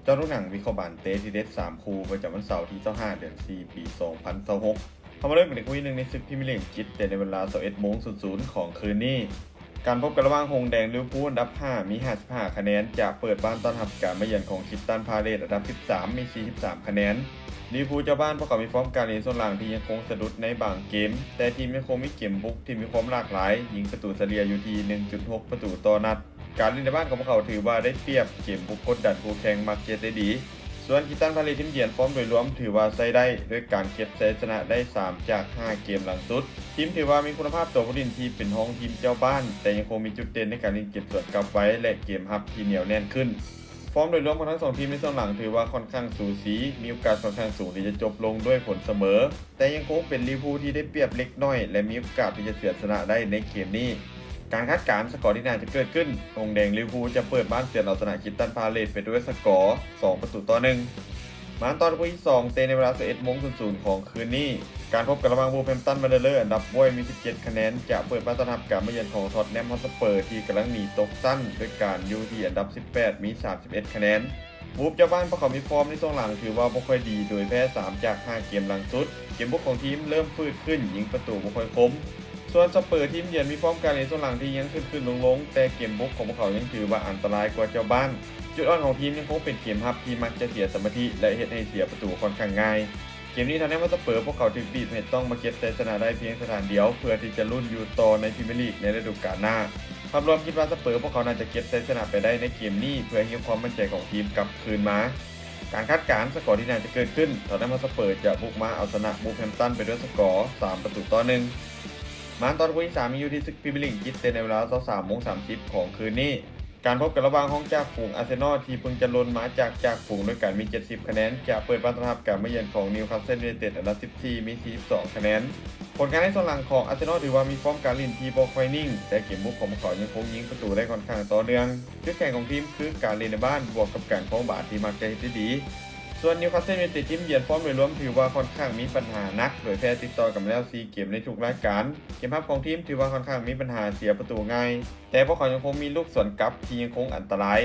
เจ้าลูกหนังวิเคราะห์บานเตะที่เด็ด3คู่ประจำวันเสาร์ที่25เดือน4ปี2026เข้ามาเริ่มกันในคู่ที่1ในศึกพรีเมียร์ลีกอังกฤษแต่ในเวลา 21:00 ของคืนนี้การพบกันระหว่างหงส์แดงลิเวอร์พูลอันดับ5มี55คะแนนจะเปิดบ้านต้อนรับการมาเยือนของคริสตัลพาเลซอันดับ13มี43คะแนนลิเวอร์พูลเจ้าบ้านพวกเขามีฟอร์มการเล่นส่วนหลังที่ยังคงสะดุดในบางเกมแต่ทีมยังคงมีเกมบุกที่มีความหลากหลายยิงประตูเฉลี่ยอยู่ที่ 1.6 ประตูต่อนัดการเล่นในบ้านของพวกเขาถือว่าได้เปรียบเกมบุกกดดันคู่แข่งมักเก็บได้ดีส่วนคริสตัลพาเลซทีมเยือนฟอร์มโดยรวมถือว่าใช้ได้ด้วยการเก็บชัยชนะได้3จาก5เกมหลังสุดทีมถือว่ามีคุณภาพตัวผู้เล่นที่เป็นห้องทีมเจ้าบ้านแต่ยังคงมีจุดเด่นในการเล่นเก็บสวนกลับไว้และเกมรับที่เหนียวแน่นขึ้นฟอร์มโดยรวมของทั้ง2ทีมในช่วงหลังถือว่าค่อนข้างสูสีมีโอกาสค่อนข้างสูงที่จะจบลงด้วยผลเสมอแต่ยังคงเป็นลิเวอร์พูลที่ได้เปรียบเล็กน้อยและมีโอกาสที่จะเฉือนชนะได้ในเกมนี้การคาดการณ์สกอร์ที่น่าจะเกิดขึ้นหงส์แดงลิเวอร์พูลจะเปิดบ้านเฉือนเอาชนะคริสตัลพาเลซไปด้วยสกอร์2-1มาตอนคู่ที่2เตะในเวลา 11:00 ของคืนนี้การพบกันระหว่างวูลแฮมป์ตันวันเดอร์อันดับบ้วยมี17คะแนนจะเปิดบ้านต้อนรับการมาเยือนของท็อตแนมฮอตสเปอร์ที่กำลังหนีตกชั้นด้วยการอยู่ที่อันดับ18มี31คะแนนวูฟเจ้าบ้านพวกเขามีฟอร์มในช่วงหลังถือว่าบ่ค่อยดีโดยแพ้3จาก5เกมหลังสุดเกมบุกของทีมเริ่มฟื้นขึ้นยิงประตูบ่ค่อยคมส่วนสเปอร์ทีมเยือนมีฟอร์มการเล่นช่วงหลังที่ยังขึ้นลงแต่เกมบุกของพวกเขายังถือว่าอันตรายกว่าเจ้าบ้านจุดอ่อนของทีมยังคงเป็นเกมรับที่มักจะเสียสมาธิและเฮ็ดให้เสียประตูค่อนข้างง่ายเกมนี้ทำให้สเปอร์พวกเขาถึงบีบให้ต้องมาเก็บชัยชนะได้เพียงสถานเดียวเพื่อที่จะลุ้นอยู่ต่อในพรีเมียร์ลีกในฤดูกาลหน้าภาพรวมคิดว่าสเปอร์พวกเขาน่าจะเก็บชัยชนะไปได้ในเกมนี้เพื่อให้ความมั่นใจของทีมกลับคืนมาการคาดการณ์สกอร์ที่น่าจะเกิดขึ้นทอตแนมฮอตสเปอร์จะบุกมาเอาชนะวูลแฮมป์ตันไปด้วยสกอร์3-1มาตอนคู่ที่3มีอยู่ที่ศึกพรีเมียร์ลีกอังกฤษในเวลา 23:30 ของคืนนี้การพบกันระหว่างห้องจากฝูงอาร์เซนอลที่เพิ่งจะล้นมาจากฝูงด้วยกันมี70คะแนนจะเปิดบ้านต้อนรับการมาเยือนของนิวคาสเซิลยูไนเต็ดอันดับ14มี42คะแนนผลการในส่วนหลังของอาร์เซนอลถือว่ามีฟอร์มการเล่นที่บ่ค่อยนิ่งแต่เกมบุกของพวกเขายังคงยิงประตูได้ค่อนข้างต่อเนื่องจุดแข็งของทีมคือการเล่นในบ้านบวกกับการครองบาสที่มักจะเฮ็ดได้ดีส่วนนิวคาสเซิลยูไนเต็ดทีมเยือนฟอร์มโดยรวมถือว่าค่อนข้างมีปัญหานักโดยแพ้ติดต่อกันมาแล้ว4เกมในทุกรายการเกมภาพของทีมถือว่าค่อนข้างมีปัญหาเสียประตูง่ายแต่พวกเขายังคงมีลูกสวนกลับที่ยังคงอันตราย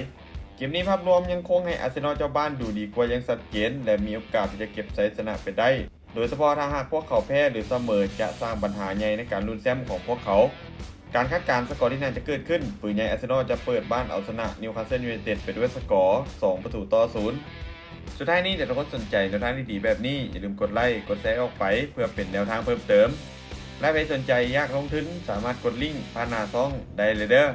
เกมนี้ภาพรวมยังคงให้อาร์เซนอลเจ้าบ้านดูดีกว่าอย่างชัดเจนและมีโอกาสที่จะเก็บชัยชนะไปได้โดยเฉพาะถ้าหากพวกเขาแพ้หรือเสมอจะสร้างปัญหาใหญ่ในการลุ้นแชมป์ของพวกเขาการคาดการณ์สกอร์ที่น่าจะเกิดขึ้นปืนใหญ่อาร์เซนอลจะเปิดบ้านเอาชนะนิวคาสเซิลยูไนเต็ดไปด้วยสกอร์2-0สุดท้ายนี้ถ้าทุกคนสนใจแนวทางดีๆแบบนี้อย่าลืมกดไลค์กดแชร์ออกไปเพื่อเป็นแนวทางเพิ่มเติมและใครสนใจอยากลงทุนสามารถกดลิงก์ผ่านหน้าช่องได้เลยเด้อ